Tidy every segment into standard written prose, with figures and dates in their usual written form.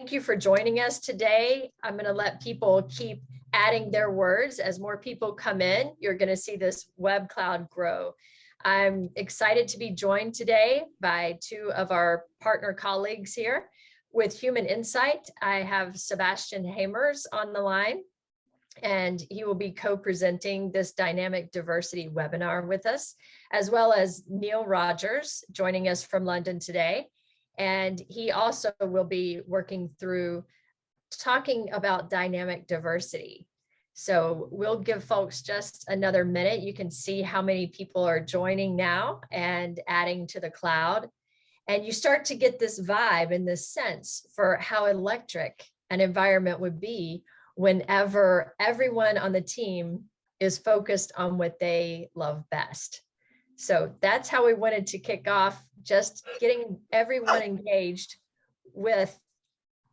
Thank you for joining us today. I'm going to let people keep adding their words. As more people come in, you're going to see this web cloud grow. I'm excited to be joined today by two of our partner colleagues here. With Human Insight, I have Sebastian Hamers on the line, and he will be co-presenting this dynamic diversity webinar with us, as well as Neil Rogers joining us from London today. And he also will be working through talking about dynamic diversity. So we'll give folks just another minute. You can see how many people are joining now and adding to the cloud. And you start to get this vibe and this sense for how electric an environment would be whenever everyone on the team is focused on what they love best. So that's how we wanted to kick off, just getting everyone engaged with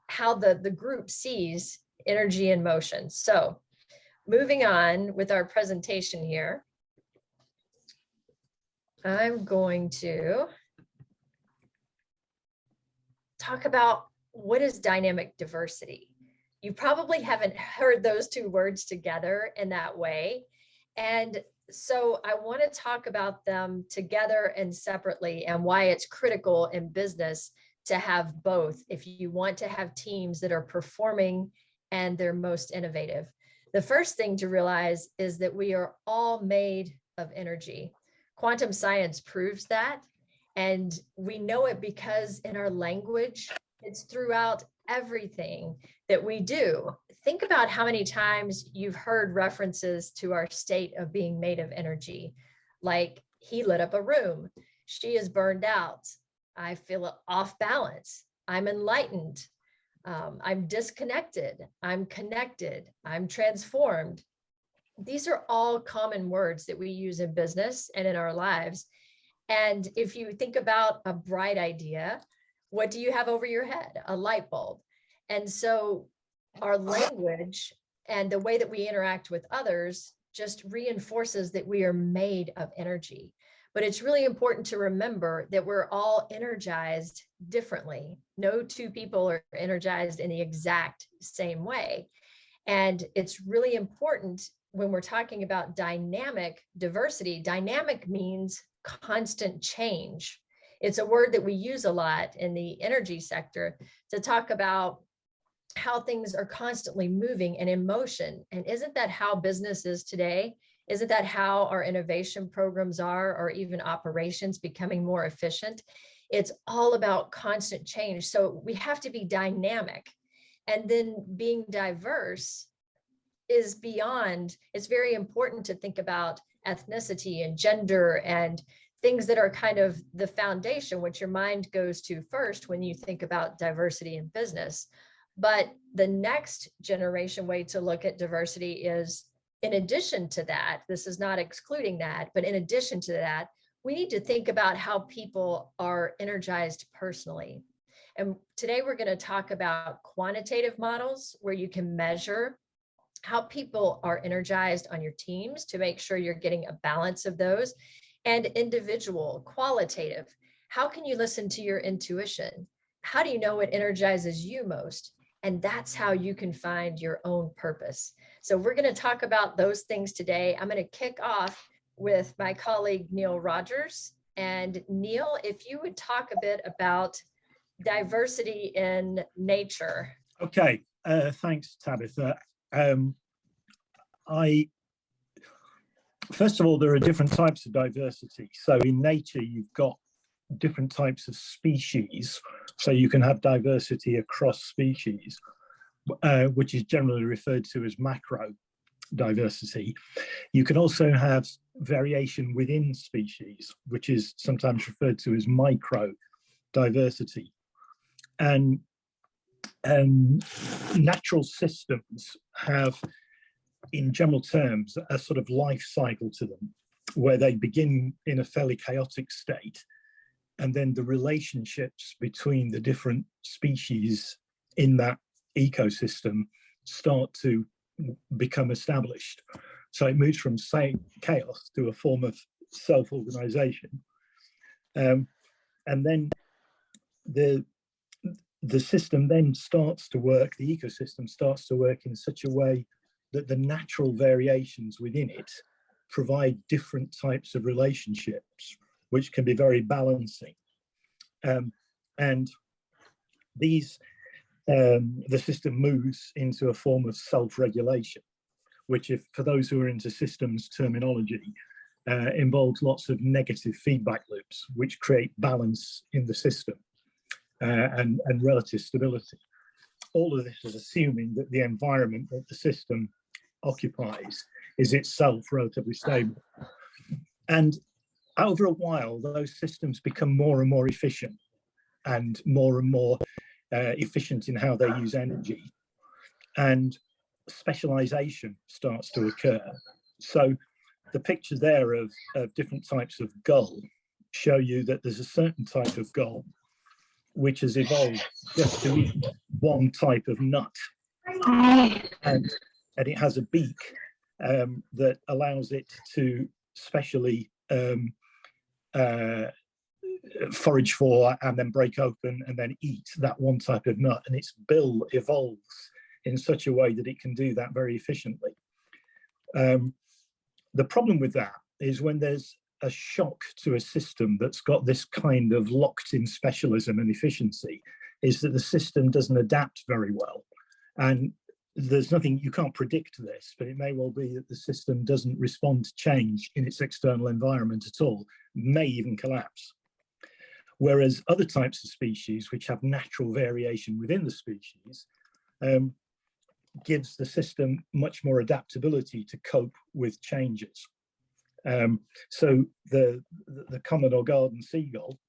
how the group sees energy in motion. So moving on with our presentation here, I'm going to talk about what is dynamic diversity. You probably haven't heard those two words together in that way. And so I want to talk about them together and separately, and why it's critical in business to have both if you want to have teams that are performing and they're most innovative. The first thing to realize is that we are all made of energy. Quantum science proves that, and we know it because in our language, it's throughout everything that we do. Think about how many times you've heard references to our state of being made of energy, like he lit up a room, she is burned out, I feel off balance, I'm enlightened, I'm disconnected, I'm connected, I'm transformed. These are all common words that we use in business and in our lives. And if you think about a bright idea, what do you have over your head? A light bulb. And so our language and the way that we interact with others just reinforces that we are made of energy. But it's really important to remember that we're all energized differently. No two people are energized in the exact same way. And it's really important when we're talking about dynamic diversity. Dynamic means constant change. It's a word that we use a lot in the energy sector to talk about how things are constantly moving and in motion. And isn't that how business is today? Isn't that how our innovation programs are, or even operations becoming more efficient? It's all about constant change. So we have to be dynamic. And then being diverse is beyond, it's very important to think about ethnicity and gender and things that are kind of the foundation, which your mind goes to first when you think about diversity in business. But the next generation way to look at diversity is, in addition to that, this is not excluding that, but in addition to that, we need to think about how people are energized personally. And today we're going to talk about quantitative models where you can measure how people are energized on your teams to make sure you're getting a balance of those. And individual, qualitative, how can you listen to your intuition? How do you know what energizes you most? And that's how you can find your own purpose. So we're going to talk about those things today. I'm going to kick off with my colleague, Neil Rogers. And Neil, if you would talk a bit about diversity in nature. Okay, thanks, Tabitha. First of all, there are different types of diversity. So in nature, you've got different types of species. So you can have diversity across species, which is generally referred to as macro diversity. You can also have variation within species, which is sometimes referred to as micro diversity. And natural systems have, in general terms, a sort of life cycle to them, where they begin in a fairly chaotic state, and then the relationships between the different species in that ecosystem start to become established. So it moves from, say, chaos to a form of self-organization. And then the system then starts to work, the ecosystem starts to work in such a way that the natural variations within it provide different types of relationships, which can be very balancing. And these, the system moves into a form of self-regulation, which, if for those who are into systems terminology, involves lots of negative feedback loops, which create balance in the system and relative stability. All of this is assuming that the environment that the system occupies is itself relatively stable. And over a while, those systems become more and more efficient and more efficient in how they use energy. And specialization starts to occur. So the picture there of different types of gull show you that there's a certain type of gull which has evolved just to eat one type of nut. And it has a beak that allows it to specially forage for and then break open and then eat that one type of nut. And its bill evolves in such a way that it can do that very efficiently. The problem with that is when there's a shock to a system that's got this kind of locked-in specialism and efficiency, is that the system doesn't adapt very well. And there's nothing, you can't predict this, but it may well be that the system doesn't respond to change in its external environment at all, may even collapse. Whereas other types of species, which have natural variation within the species, gives the system much more adaptability to cope with changes. So the common or garden seagull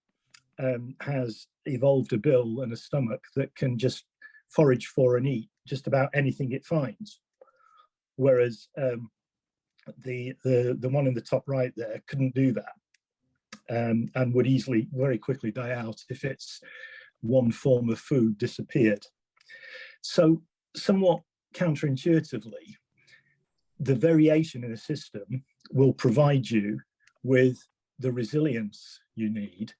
has evolved a bill and a stomach that can just forage for and eat just about anything it finds. Whereas the one in the top right there couldn't do that, and would easily, very quickly die out if its one form of food disappeared. So somewhat counterintuitively, the variation in a system will provide you with the resilience you need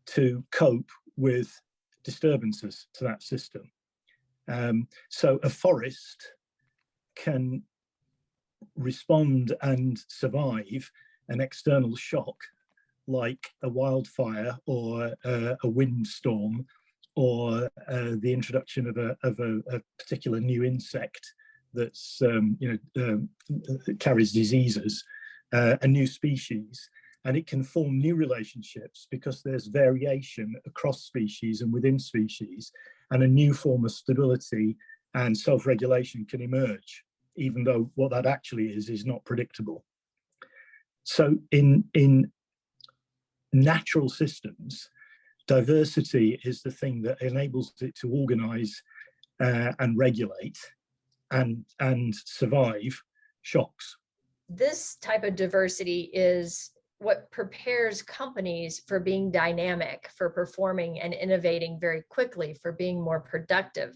to cope with disturbances to that system. So a forest can respond and survive an external shock like a wildfire or a windstorm or the introduction of a particular new insect that's carries diseases, a new species, and it can form new relationships because there's variation across species and within species, and a new form of stability and self-regulation can emerge, even though what that actually is not predictable. So in natural systems, diversity is the thing that enables it to organize and regulate and survive shocks. This type of diversity is what prepares companies for being dynamic, for performing and innovating very quickly, for being more productive.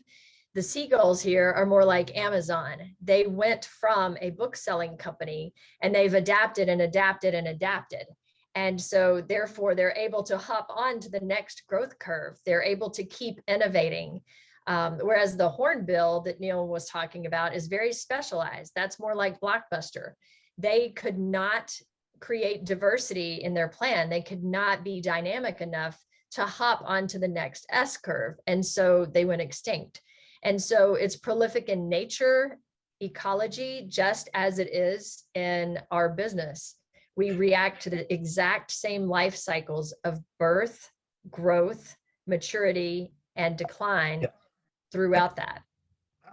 The seagulls here are more like Amazon. They went from a book selling company and they've adapted and adapted and adapted. And so therefore they're able to hop on to the next growth curve. They're able to keep innovating. Whereas the hornbill that Neil was talking about is very specialized. That's more like Blockbuster. They could not create diversity in their plan. They could not be dynamic enough to hop onto the next S curve. And so they went extinct. And so it's prolific in nature, ecology, just as it is in our business. We react to the exact same life cycles of birth, growth, maturity, and decline throughout that.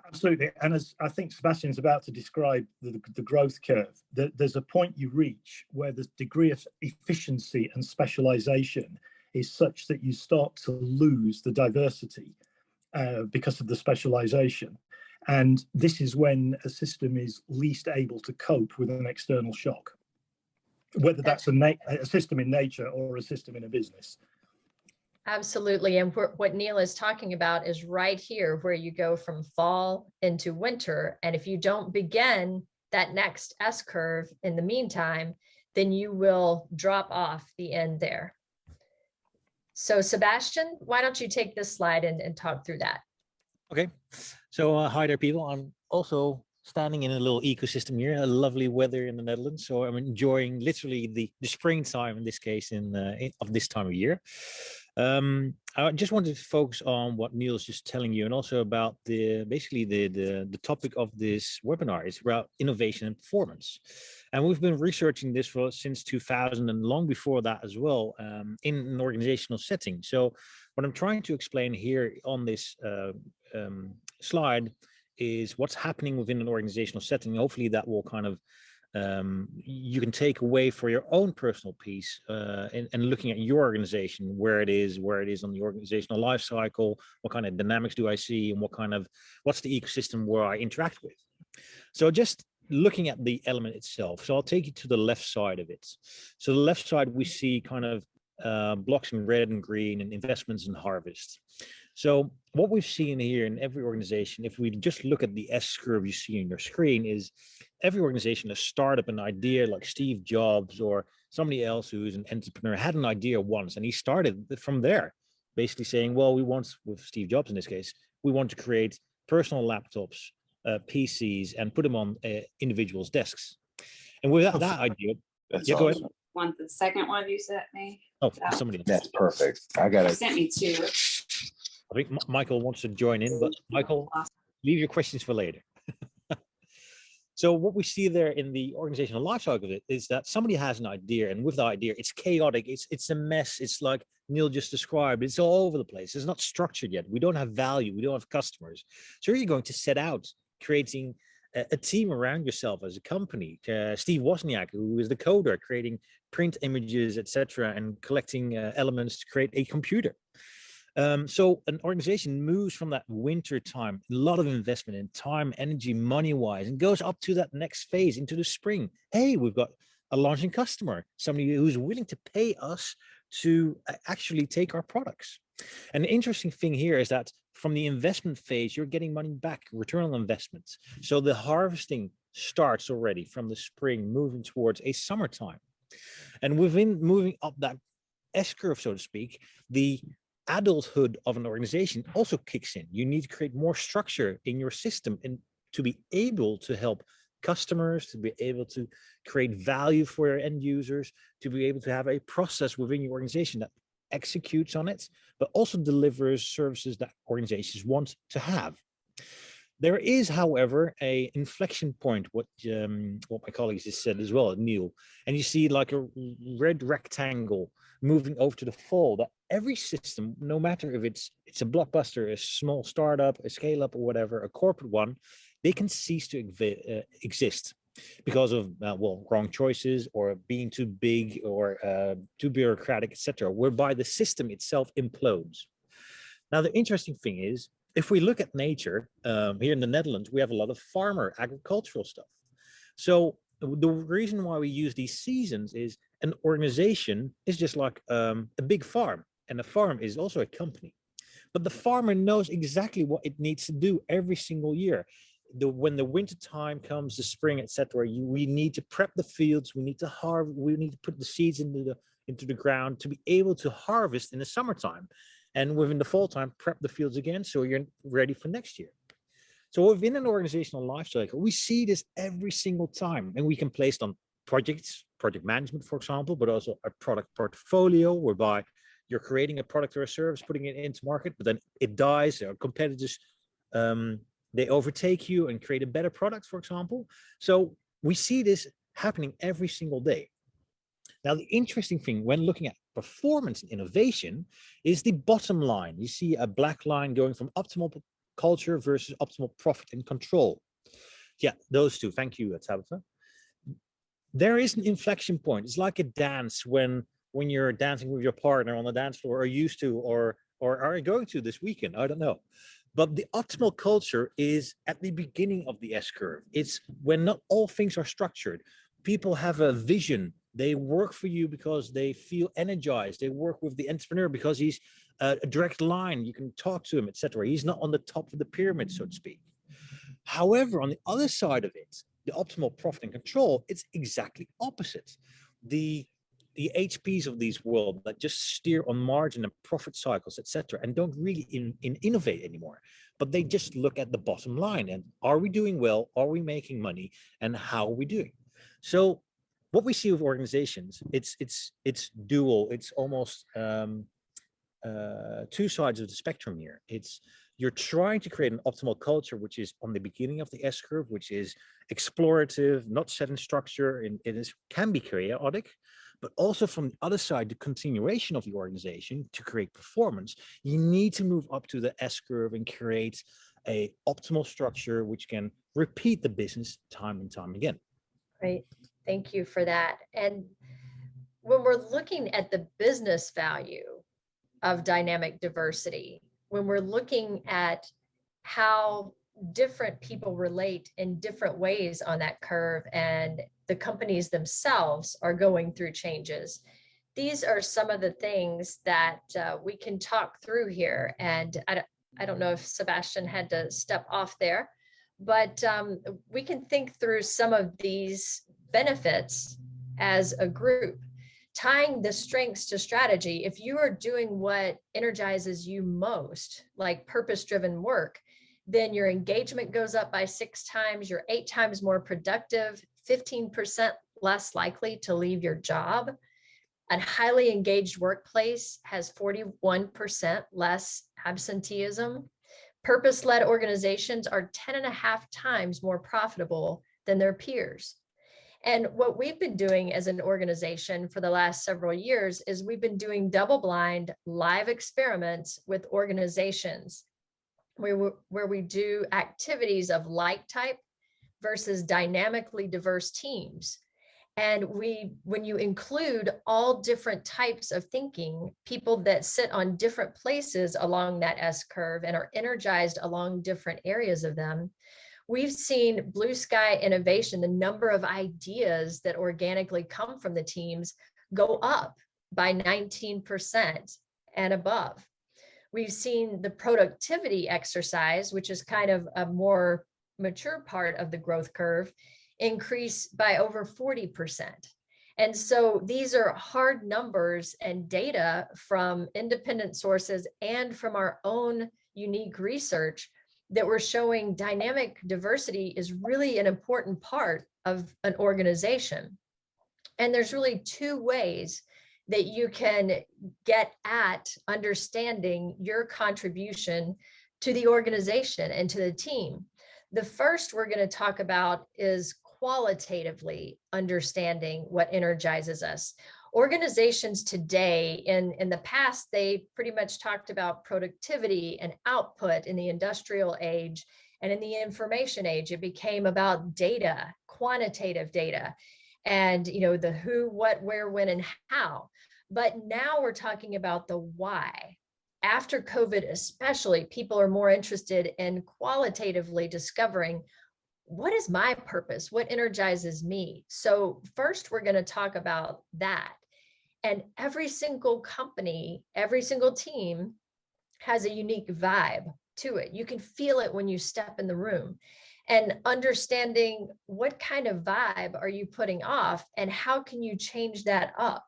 Absolutely. And as I think Sebastian's about to describe the growth curve, there's a point you reach where the degree of efficiency and specialization is such that you start to lose the diversity because of the specialization. And this is when a system is least able to cope with an external shock, whether that's a system in nature or a system in a business. Absolutely. And what Neil is talking about is right here where you go from fall into winter. And if you don't begin that next S curve in the meantime, then you will drop off the end there. So Sebastian, why don't you take this slide and talk through that? Okay, so hi there, people. I'm also standing in a little ecosystem here, a lovely weather in the Netherlands. So I'm enjoying literally the springtime in this case of this time of year. I just wanted to focus on what Neil's just telling you, and also about basically the topic of this webinar is about innovation and performance. And we've been researching this since 2000 and long before that as well, in an organizational setting. So what I'm trying to explain here on this slide is what's happening within an organizational setting. Hopefully that will kind of you can take away for your own personal piece and looking at your organization, where it is on the organizational life cycle, what kind of dynamics do I see, and what's the ecosystem where I interact with. So just looking at the element itself. So I'll take you to the left side of it. So the left side, we see kind of blocks in red and green and investments and harvest. So what we've seen here in every organization, if we just look at the S curve you see on your screen, is every organization, a startup, an idea like Steve Jobs or somebody else who's an entrepreneur had an idea once, and he started from there, basically saying, well, we want, with Steve Jobs in this case, we want to create personal laptops, PCs, and put them on individuals' desks. And with that idea, That's go ahead. awesome. Want the second one you sent me? Oh, somebody else. That's perfect. I got You it. sent me two. I think Michael wants to join in, but Michael, leave your questions for later. So what we see there in the organizational lifecycle of it is that somebody has an idea, and with the idea, it's chaotic, it's a mess, it's like Neil just described, it's all over the place, it's not structured yet, we don't have value, we don't have customers. So you're going to set out creating a team around yourself as a company. Steve Wozniak, who is the coder, creating print images, etc., and collecting elements to create a computer. So an organization moves from that winter time, a lot of investment in time, energy, money-wise, and goes up to that next phase into the spring. Hey, we've got a launching customer, somebody who's willing to pay us to actually take our products. And the interesting thing here is that from the investment phase, you're getting money back, return on investment. So the harvesting starts already from the spring, moving towards a summertime. And within moving up that S-curve, so to speak, the adulthood of an organization also kicks in. You need to create more structure in your system and to be able to help customers, to be able to create value for your end users, to be able to have a process within your organization that executes on it, but also delivers services that organizations want to have. There is, however, a inflection point, what my colleagues just said as well, Neil, and you see like a red rectangle moving over to the fall, that every system, no matter if it's a blockbuster, a small startup, a scale up or whatever, a corporate one, they can cease to exist because of, well, wrong choices or being too big or too bureaucratic, etc., whereby the system itself implodes. Now, the interesting thing is, if we look at nature, here in the Netherlands, we have a lot of farmer agricultural stuff. So the reason why we use these seasons is an organization is just like a big farm, and a farm is also a company. But the farmer knows exactly what it needs to do every single year. When the winter time comes, the spring, etc., we need to prep the fields, we need to harvest, we need to put the seeds into the ground to be able to harvest in the summertime. And within the fall time, prep the fields again so you're ready for next year. So within an organizational life cycle, we see this every single time, and we can place it on projects, project management, for example, but also a product portfolio whereby you're creating a product or a service, putting it into market, but then it dies, or competitors, they overtake you and create a better product, for example. So we see this happening every single day. Now, the interesting thing when looking at performance and innovation is the bottom line. You see a black line going from optimal culture versus optimal profit and control. Yeah, those two. Thank you, Tabitha. There is an inflection point. It's like a dance when you're dancing with your partner on the dance floor, or used to, or are you going to this weekend? I don't know. But the optimal culture is at the beginning of the S-curve. It's when not all things are structured. People have a vision. They work for you because they feel energized. They work with the entrepreneur because he's a direct line. You can talk to him, etc. He's not on the top of the pyramid, so to speak. However, on the other side of it, the optimal profit and control, it's exactly opposite. The the HPs of these world that just steer on margin and profit cycles, etc., and don't really innovate anymore. But they just look at the bottom line and are we doing well? Are we making money? And how are we doing? So what we see with organizations, it's dual. It's almost two sides of the spectrum here. It's you're trying to create an optimal culture, which is on the beginning of the S curve, which is explorative, not set in structure, and can be chaotic. But also from the other side, the continuation of the organization to create performance, you need to move up to the S curve and create a optimal structure which can repeat the business time and time again. Great, thank you for that. And when we're looking at the business value of dynamic diversity, when we're looking at how different people relate in different ways on that curve, and the companies themselves are going through changes, these are some of the things that we can talk through here. And I don't know if Sebastian had to step off there, but we can think through some of these benefits as a group. Tying the strengths to strategy, if you are doing what energizes you most, like purpose-driven work, then your engagement goes up by 6 times, you're 8 times more productive, 15% less likely to leave your job. A highly engaged workplace has 41% less absenteeism. Purpose-led organizations are 10.5 times more profitable than their peers. And what we've been doing as an organization for the last several years is we've been doing double-blind live experiments with organizations where we do activities of like type versus dynamically diverse teams. And when you include all different types of thinking, people that sit on different places along that S curve and are energized along different areas of them, we've seen blue sky innovation, the number of ideas that organically come from the teams, go up by 19% and above. We've seen the productivity exercise, which is kind of a more mature part of the growth curve, increase by over 40%. And so these are hard numbers and data from independent sources and from our own unique research that we're showing dynamic diversity is really an important part of an organization. And there's really 2 ways that you can get at understanding your contribution to the organization and to the team. The first we're going to talk about is qualitatively understanding what energizes us. Organizations today, in the past, they pretty much talked about productivity and output in the industrial age, and in the information age, it became about data, quantitative data, and the who, what, where, when, and how. But now we're talking about the why. After COVID especially, people are more interested in qualitatively discovering, what is my purpose? What energizes me? So first, we're going to talk about that. And every single company, every single team has a unique vibe to it. You can feel it when you step in the room. And understanding what kind of vibe are you putting off and how can you change that up?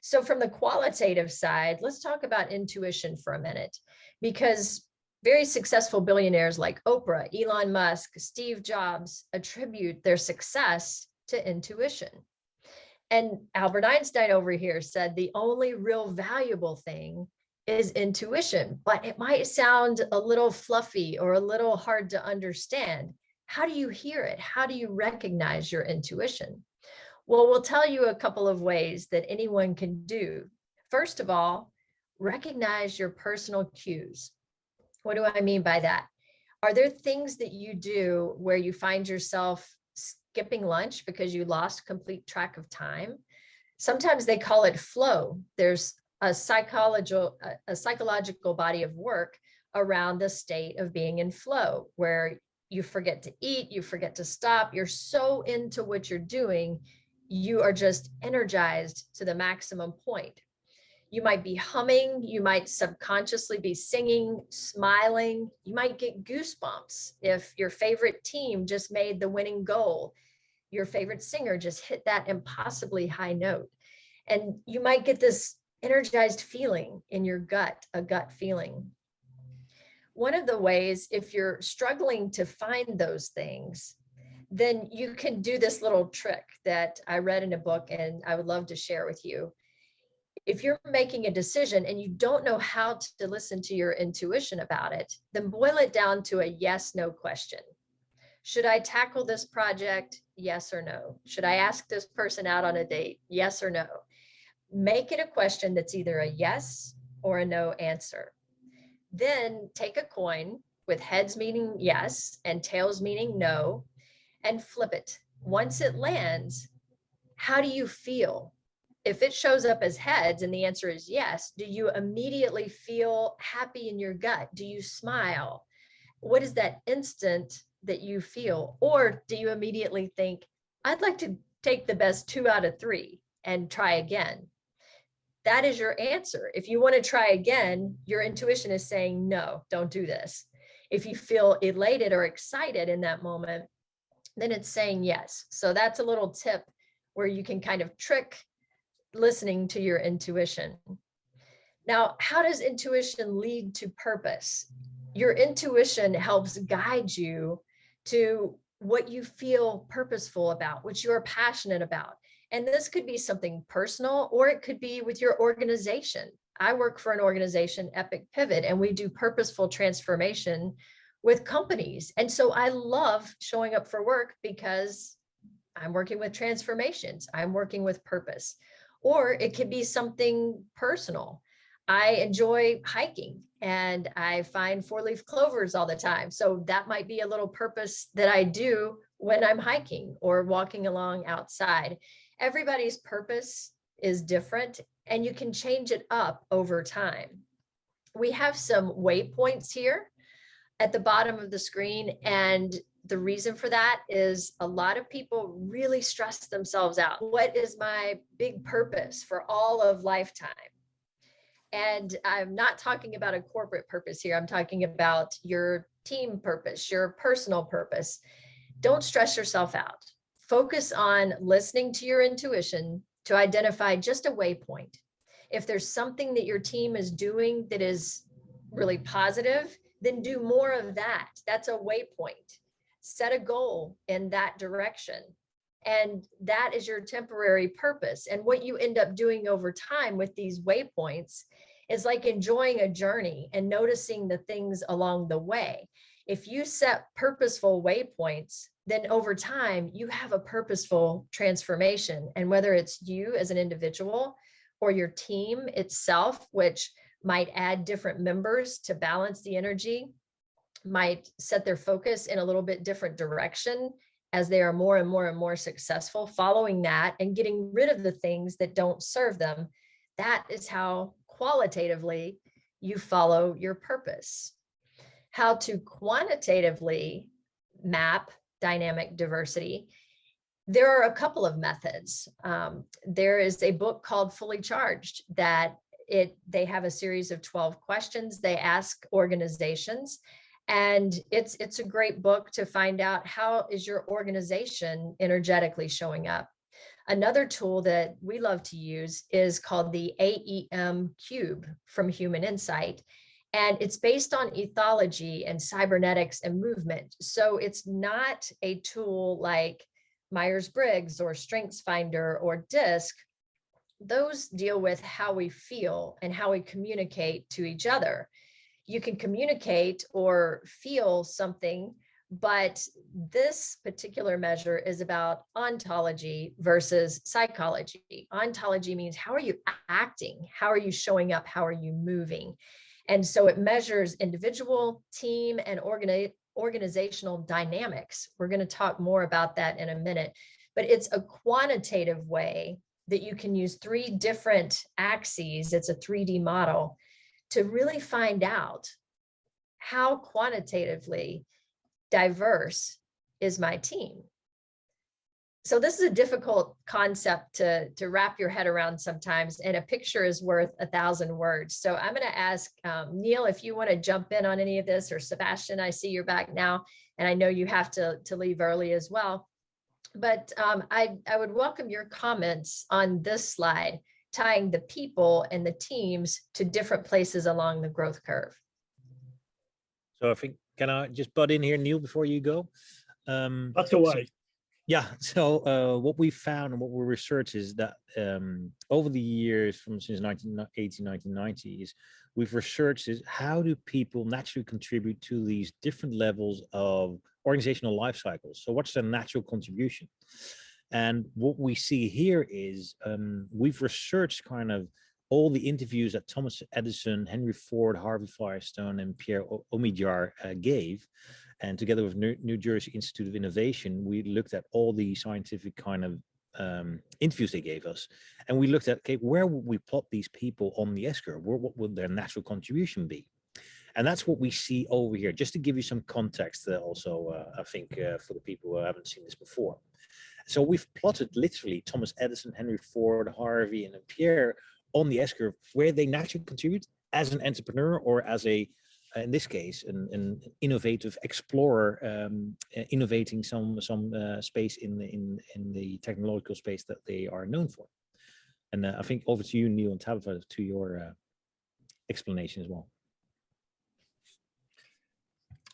So from the qualitative side, let's talk about intuition for a minute, because very successful billionaires like Oprah, Elon Musk, Steve Jobs attribute their success to intuition. And Albert Einstein over here said the only real valuable thing is intuition, but it might sound a little fluffy or a little hard to understand. How do you hear it? How do you recognize your intuition? Well, we'll tell you a couple of ways that anyone can do. First of all, recognize your personal cues. What do I mean by that? Are there things that you do where you find yourself skipping lunch because you lost complete track of time? Sometimes they call it flow. There's a psychological body of work around the state of being in flow, where you forget to eat, you forget to stop. You're so into what you're doing, you are just energized to the maximum point. You might be humming, you might subconsciously be singing, smiling. You might get goosebumps if your favorite team just made the winning goal. Your favorite singer just hit that impossibly high note. And you might get this energized feeling in your gut, a gut feeling. One of the ways, if you're struggling to find those things, then you can do this little trick that I read in a book and I would love to share with you. If you're making a decision and you don't know how to listen to your intuition about it, then boil it down to a yes, no question. Should I tackle this project? Yes or no? Should I ask this person out on a date? Yes or no? Make it a question that's either a yes or a no answer. Then take a coin with heads meaning yes and tails meaning no, and flip it. Once it lands, how do you feel? If it shows up as heads and the answer is yes, do you immediately feel happy in your gut? Do you smile? What is that instant that you feel? Or do you immediately think, I'd like to take the best 2 out of 3 and try again? That is your answer. If you want to try again, your intuition is saying, no, don't do this. If you feel elated or excited in that moment, then it's saying yes. So that's a little tip where you can kind of trick listening to your intuition. Now, how does intuition lead to purpose? Your intuition helps guide you to what you feel purposeful about, what you're passionate about. And this could be something personal, or it could be with your organization. I work for an organization, Epic Pivot, and we do purposeful transformation with companies. And so I love showing up for work because I'm working with transformations. I'm working with purpose. Or it could be something personal. I enjoy hiking and I find 4-leaf clovers all the time. So that might be a little purpose that I do when I'm hiking or walking along outside. Everybody's purpose is different and you can change it up over time. We have some waypoints here at the bottom of the screen, and the reason for that is a lot of people really stress themselves out. What is my big purpose for all of lifetime? And I'm not talking about a corporate purpose here. I'm talking about your team purpose, your personal purpose. Don't stress yourself out. Focus on listening to your intuition to identify just a waypoint. If there's something that your team is doing that is really positive, then do more of that. That's a waypoint. Set a goal in that direction. And that is your temporary purpose. And what you end up doing over time with these waypoints is like enjoying a journey and noticing the things along the way. If you set purposeful waypoints, then over time, you have a purposeful transformation. And whether it's you as an individual or your team itself, which might add different members to balance the energy, might set their focus in a little bit different direction as they are more and more and more successful, following that and getting rid of the things that don't serve them. That is how qualitatively you follow your purpose. How to quantitatively map dynamic diversity. There are a couple of methods. There is a book called Fully Charged that they have a series of 12 questions they ask organizations. And it's a great book to find out how is your organization energetically showing up. Another tool that we love to use is called the AEM Cube from Human Insight. And it's based on ethology and cybernetics and movement. So it's not a tool like Myers-Briggs or StrengthsFinder or DISC. Those deal with how we feel and how we communicate to each other. You can communicate or feel something, but this particular measure is about ontology versus psychology. Ontology means how are you acting? How are you showing up? How are you moving? And so it measures individual, team, and organizational dynamics. We're going to talk more about that in a minute, but it's a quantitative way that you can use 3 different axes. It's a 3D model to really find out how quantitatively diverse is my team. So this is a difficult concept to wrap your head around sometimes, and a picture is worth 1,000 words. So I'm going to ask Neil if you want to jump in on any of this, or Sebastian, I see you're back now, and I know you have to leave early as well. But I would welcome your comments on this slide. tying the people and the teams to different places along the growth curve. So I think, can I just butt in here, Neil, before you go? That's a way. Yeah, so what we found and what we researched is that over the years, since 1980s, 1990s, we've researched is how do people naturally contribute to these different levels of organizational life cycles? So what's the natural contribution? And what we see here is we've researched kind of all the interviews that Thomas Edison, Henry Ford, Harvey Firestone, and Pierre Omidyar gave. And together with New Jersey Institute of Innovation, we looked at all the scientific kind of interviews they gave us. And we looked at, okay, where would we plot these people on the S-curve? What would their natural contribution be? And that's what we see over here. Just to give you some context also, I think, for the people who haven't seen this before. So we've plotted literally Thomas Edison, Henry Ford, Harvey, and Pierre on the S-curve where they naturally contribute as an entrepreneur or as a, in this case, an innovative explorer, innovating some space in the technological space that they are known for. And I think over to you, Neil and Tabitha, to your explanation as well.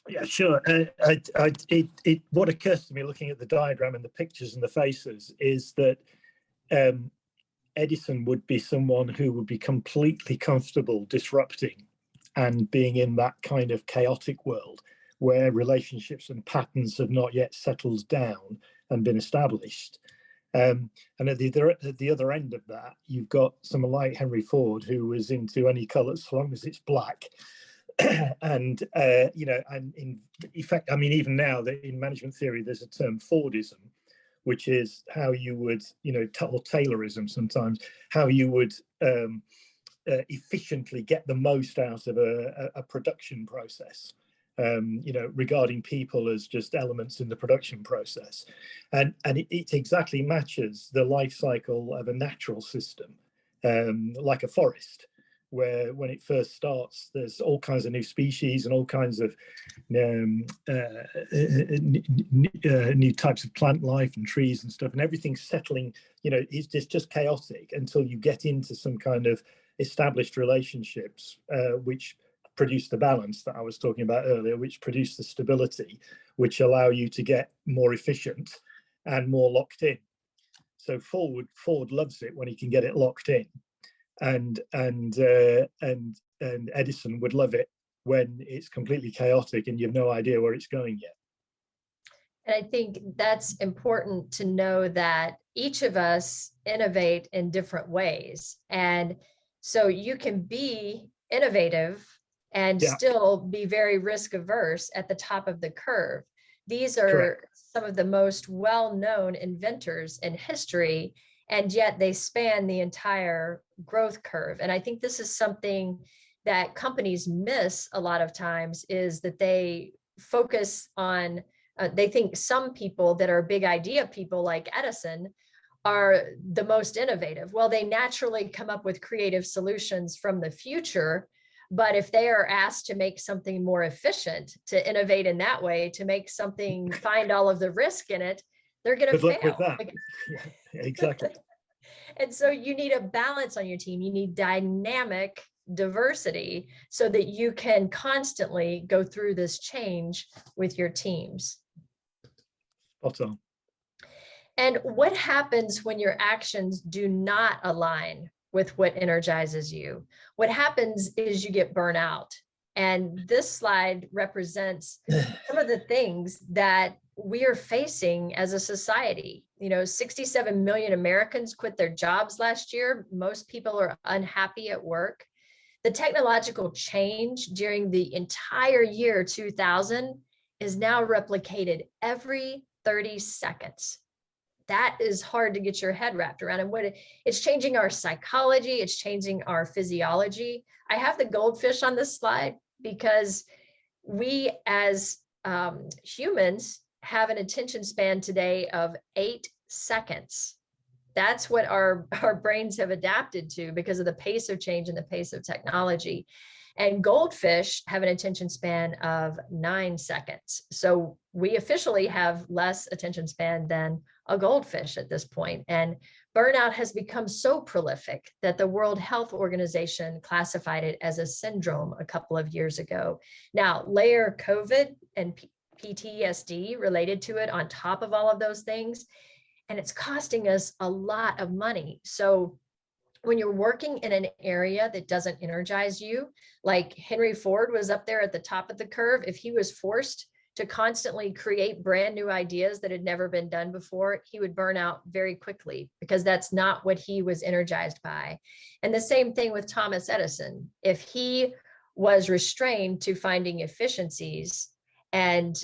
Yeah, sure. What occurs to me looking at the diagram and the pictures and the faces is that Edison would be someone who would be completely comfortable disrupting and being in that kind of chaotic world where relationships and patterns have not yet settled down and been established. And at the other end of that, you've got someone like Henry Ford, who was into any color as long as it's black. And and in effect, I mean, even now that in management theory, there's a term Fordism, which is how you would, or Taylorism sometimes, how you would efficiently get the most out of a production process, regarding people as just elements in the production process. And it exactly matches the life cycle of a natural system, like a forest, where when it first starts, there's all kinds of new species and all kinds of new types of plant life and trees and stuff, and everything's settling, it's just chaotic until you get into some kind of established relationships, which produce the balance that I was talking about earlier, which produce the stability, which allow you to get more efficient and more locked in. So Ford loves it when he can get it locked in. And Edison would love it when it's completely chaotic and you have no idea where it's going yet. And I think that's important to know that each of us innovate in different ways. And so you can be innovative and still be very risk averse at the top of the curve. These are Correct. some of the most well-known inventors in history, and yet they span the entire growth curve. And I think this is something that companies miss a lot of times, is that they focus on, they think some people that are big idea people like Edison are the most innovative. Well, they naturally come up with creative solutions from the future, but if they are asked to make something more efficient, to innovate in that way, to make something, find all of the risk in it, they're going to fail. With that. Yeah, exactly. And so you need a balance on your team. You need dynamic diversity so that you can constantly go through this change with your teams. Spot on. And what happens when your actions do not align with what energizes you? What happens is you get burnout. And this slide represents some of the things that we are facing as a society. 67 million Americans quit their jobs last year. Most people are unhappy at work. The technological change during the entire year 2000 is now replicated every 30 seconds. That is hard to get your head wrapped around. And it's changing our psychology, it's changing our physiology. I have the goldfish on this slide because we as humans have an attention span today of 8 seconds. That's what our brains have adapted to because of the pace of change and the pace of technology. And goldfish have an attention span of 9 seconds. So we officially have less attention span than a goldfish at this point. And burnout has become so prolific that the World Health Organization classified it as a syndrome a couple of years ago. Now, layer COVID and PTSD related to it on top of all of those things, and it's costing us a lot of money. So when you're working in an area that doesn't energize you, like Henry Ford was up there at the top of the curve, if he was forced to constantly create brand new ideas that had never been done before, he would burn out very quickly because that's not what he was energized by. And the same thing with Thomas Edison. If he was restrained to finding efficiencies, and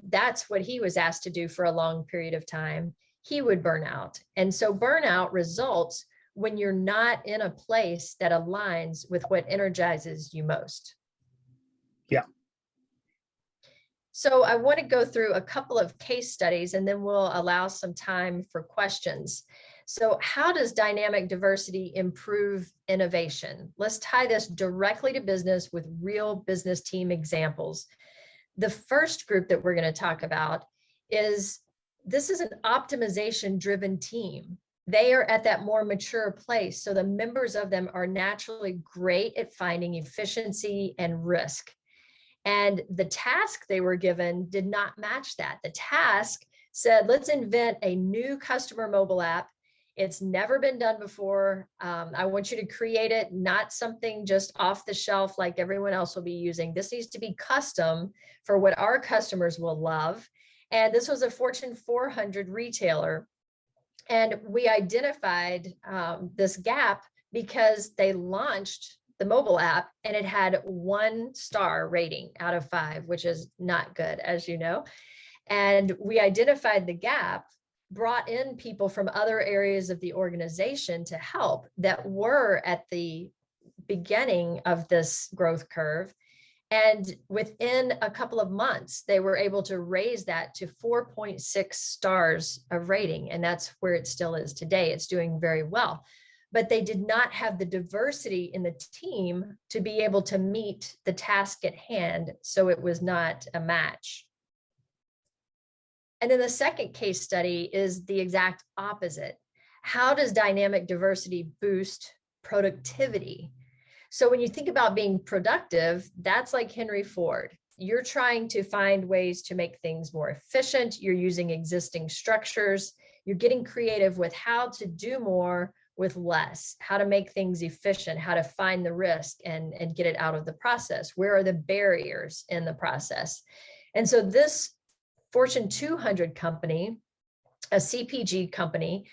that's what he was asked to do for a long period of time, he would burn out. And so burnout results when you're not in a place that aligns with what energizes you most. Yeah. So I want to go through a couple of case studies and then we'll allow some time for questions. So how does dynamic diversity improve innovation? Let's tie this directly to business with real business team examples. The first group that we're going to talk about is, this is an optimization driven team. They are at that more mature place. So the members of them are naturally great at finding efficiency and risk. And the task they were given did not match that. The task said, let's invent a new customer mobile app. It's never been done before. I want you to create it, not something just off the shelf like everyone else will be using. This needs to be custom for what our customers will love. And this was a Fortune 400 retailer. And we identified this gap because they launched the mobile app and it had 1-star rating out of 5, which is not good, as you know. And we identified the gap, brought in people from other areas of the organization to help that were at the beginning of this growth curve. And within a couple of months, they were able to raise that to 4.6 stars of rating. And that's where it still is today. It's doing very well. But they did not have the diversity in the team to be able to meet the task at hand. So it was not a match. And then the second case study is the exact opposite. How does dynamic diversity boost productivity? So when you think about being productive, that's like Henry Ford. You're trying to find ways to make things more efficient. You're using existing structures. You're getting creative with how to do more with less, how to make things efficient, how to find the risk and get it out of the process. Where are the barriers in the process? And so this Fortune 200 company, a CPG company,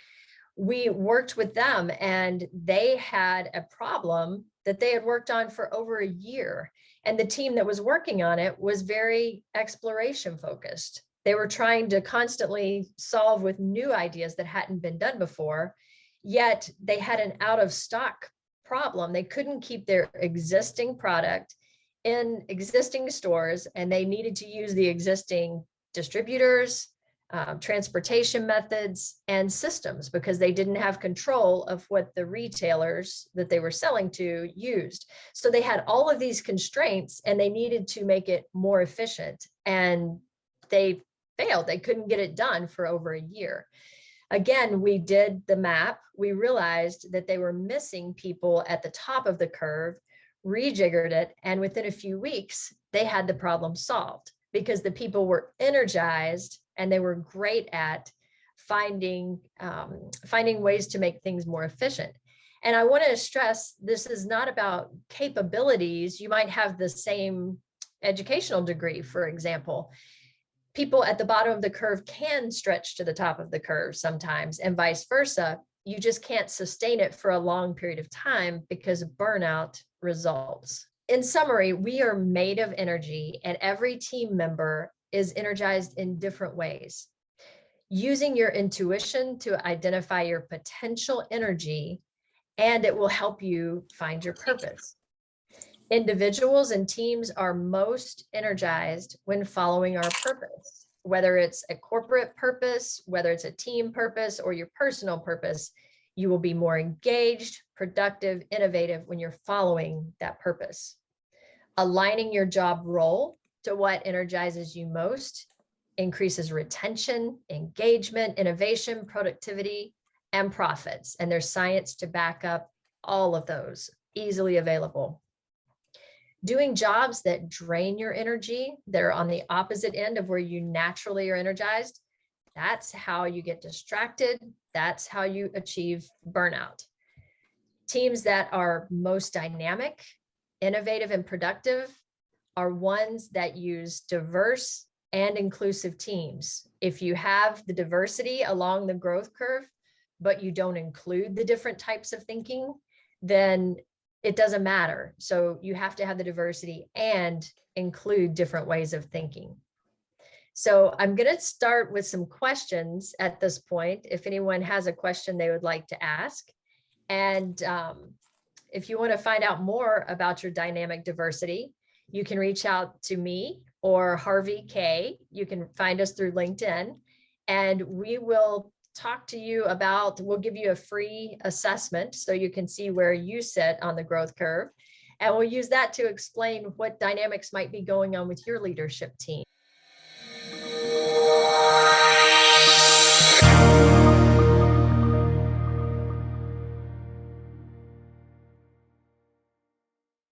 we worked with them and they had a problem that they had worked on for over a year. And the team that was working on it was very exploration focused. They were trying to constantly solve with new ideas that hadn't been done before, yet they had an out of stock problem. They couldn't keep their existing product in existing stores and they needed to use the existing distributors, transportation methods and systems because they didn't have control of what the retailers that they were selling to used. So they had all of these constraints and they needed to make it more efficient and they failed. They couldn't get it done for over a year. Again, we did the map. We realized that they were missing people at the top of the curve, rejiggered it, and within a few weeks, they had the problem solved because the people were energized and they were great at finding ways to make things more efficient. And I want to stress, this is not about capabilities. You might have the same educational degree, for example. People at the bottom of the curve can stretch to the top of the curve sometimes, and vice versa. You just can't sustain it for a long period of time because burnout results. In summary, we are made of energy and every team member is energized in different ways. Using your intuition to identify your potential energy, and it will help you find your purpose. Individuals and teams are most energized when following our purpose, whether it's a corporate purpose, whether it's a team purpose or your personal purpose. You will be more engaged, productive, innovative when you're following that purpose. Aligning your job role to what energizes you most increases retention, engagement, innovation, productivity, and profits. And there's science to back up all of those, easily available. Doing jobs that drain your energy, that are on the opposite end of where you naturally are energized, that's how you get distracted. That's how you achieve burnout. Teams that are most dynamic, innovative, and productive are ones that use diverse and inclusive teams. If you have the diversity along the growth curve, but you don't include the different types of thinking, then it doesn't matter. So you have to have the diversity and include different ways of thinking. So I'm going to start with some questions at this point, if anyone has a question they would like to ask. And if you want to find out more about your dynamic diversity, you can reach out to me or Harvey K. You can find us through LinkedIn, and we will talk to you about, we'll give you a free assessment so you can see where you sit on the growth curve. And we'll use that to explain what dynamics might be going on with your leadership team.